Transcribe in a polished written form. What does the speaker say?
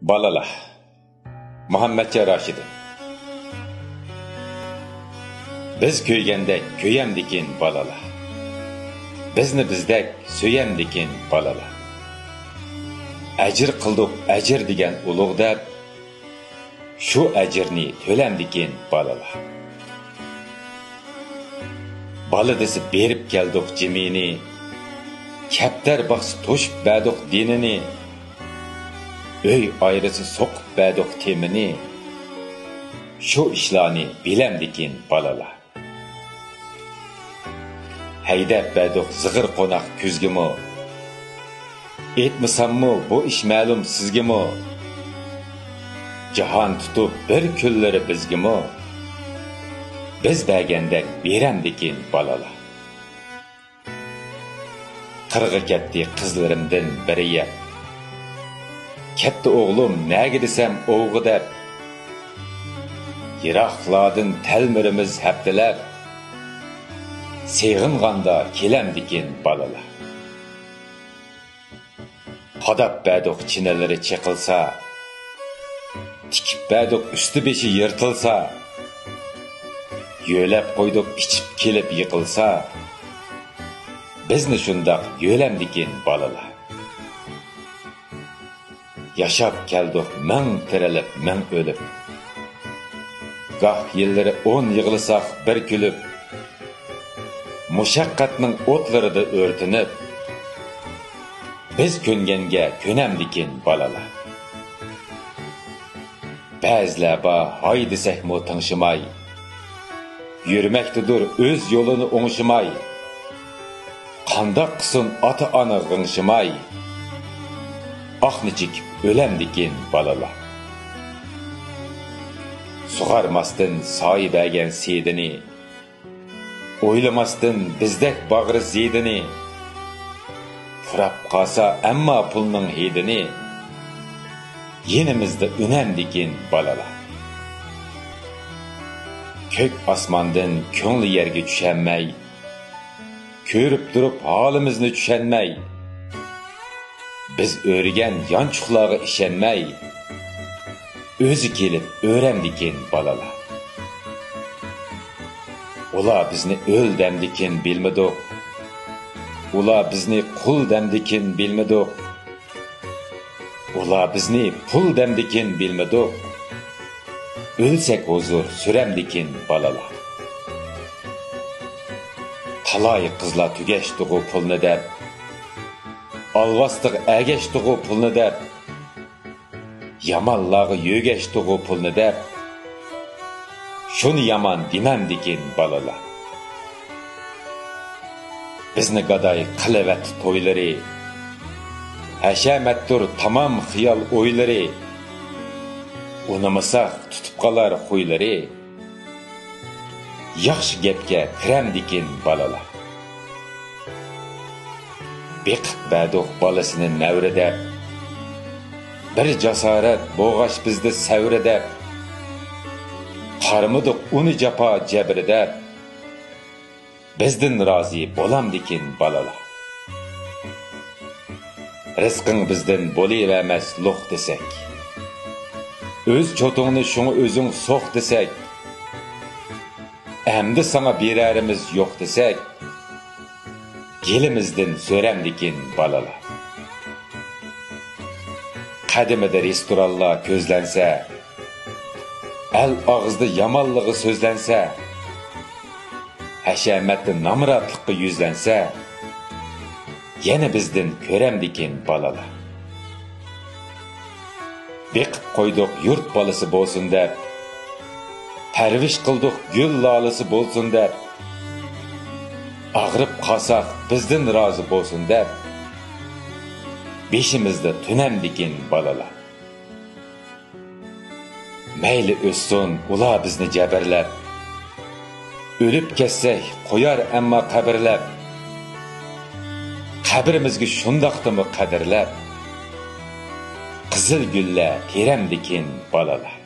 Balalar Muhammedçe Raşidi. Biz köygende köyemdikin balalar. Bizni bizdek söyemdikin balalar. Əcir qıldık əcir degan ulug' deb, shu əcirni tölemdikin balalar. Bala desi berib keldik jimini, kaptar baxsı to'shib berdik dinini, öy ayrısı soqib berdik temini, shu ishlarni bilemdikin balalar. Haydab berdik zig'ir qo'noq kuzgimi, etmisammi bu ish ma'lum sizgimi, jahon tutib bir kunlari bizgimi, biz bergandek beremdikin balalar. Qirg'i ketdi qizlarimdan biri yeb, katta o'g'lim nega desam o'g'i deb, yiroqlardan talmirimiz haftalab, seg'inganda kelamdikin balalar. Qadab berdik chinalari chiqilsa, tikib berdik usti beshi yirtilsa, yo'lab qo'ydik ichib kelib yiqilsa, bizni shundoq yo'lamdikin balalar. Yaşab keldik ming tirilib ming o'lib, goh yillari 10 yig'lisak bir kulib, mushaqqatning o'tlarida o'rtinib, biz ko'nganga ko'namdikin balalar. Ba'zilar bor hay desakmi tinshimay, yurmakdadir o'z yo'lini o'ngshimay, qandoq qilsin ota-ona g'ingshimay, oqni chekib o'lamdikin balalar. Sug'armasdan soy bergan sedini, o'ylamasdan bizdek bag'ri zedini, furab qolsa ammo pulning hidini, yenimizda unamdikin balalar. Ko'k osmondan ko'ngli yerga tushanmay, ko'rib turib holimizni tushanmay, biz o'rgan yonchuqlarga ishonmay, o'zi kelib o'ramdikin balalar. Ular bizni o'l demdikin bilmadik, ular bizni qul demdikin bilmadik, ular bizni pul demdikin bilmadik, o'lsak huzur suramdikin balalar. Talay qizlar tugashdigu pulni deb, alvastig agashdigu pulni deb, yamanlarga yo'gashdigu pulni deb, shuni yaman demamdikin balalar. Bizni gaday qilavat to'ylari, hashamatdir tamom xiyol o'ylari, unimasa tutib qolar qo'ylari, yaxshi gapga kiramdikin balalar. Beqib berdik bolasini navra deb, bir jasorat bo'g'ash bizda savra deb, qarmidiq uni jafo jabri deb, bizdan rozi bo'lamdikin balalar. Rizqing bizdan bo'lavermas luq desak, o'z cho'tingni shuni o'zing so'q desak, endi sana berarimiz yo'q desak, yelimizdan so'ramdikin balalar. Qadimida restoranlar ko'zlansa, el og'izda yamonligi so'zlansa, hashamatli namratlikqa yuzlansa, yana bizdan ko'ramdikin balalar. Beqib qo'ydik yurt bolasi bo'lsin deb, parvish qildik gul lolisi bo'lsin deb, ag'rib qolsak bizdan rozi bo'lsin deb, beshimizda tunamdikin balalar. Mayli o'ssin ular bizni jabrlab, o'lib ketsak qo'yar ammo qabrlab, qabrimizga shundoqdimi qadrlab, qizil gullar teramdikin balalar.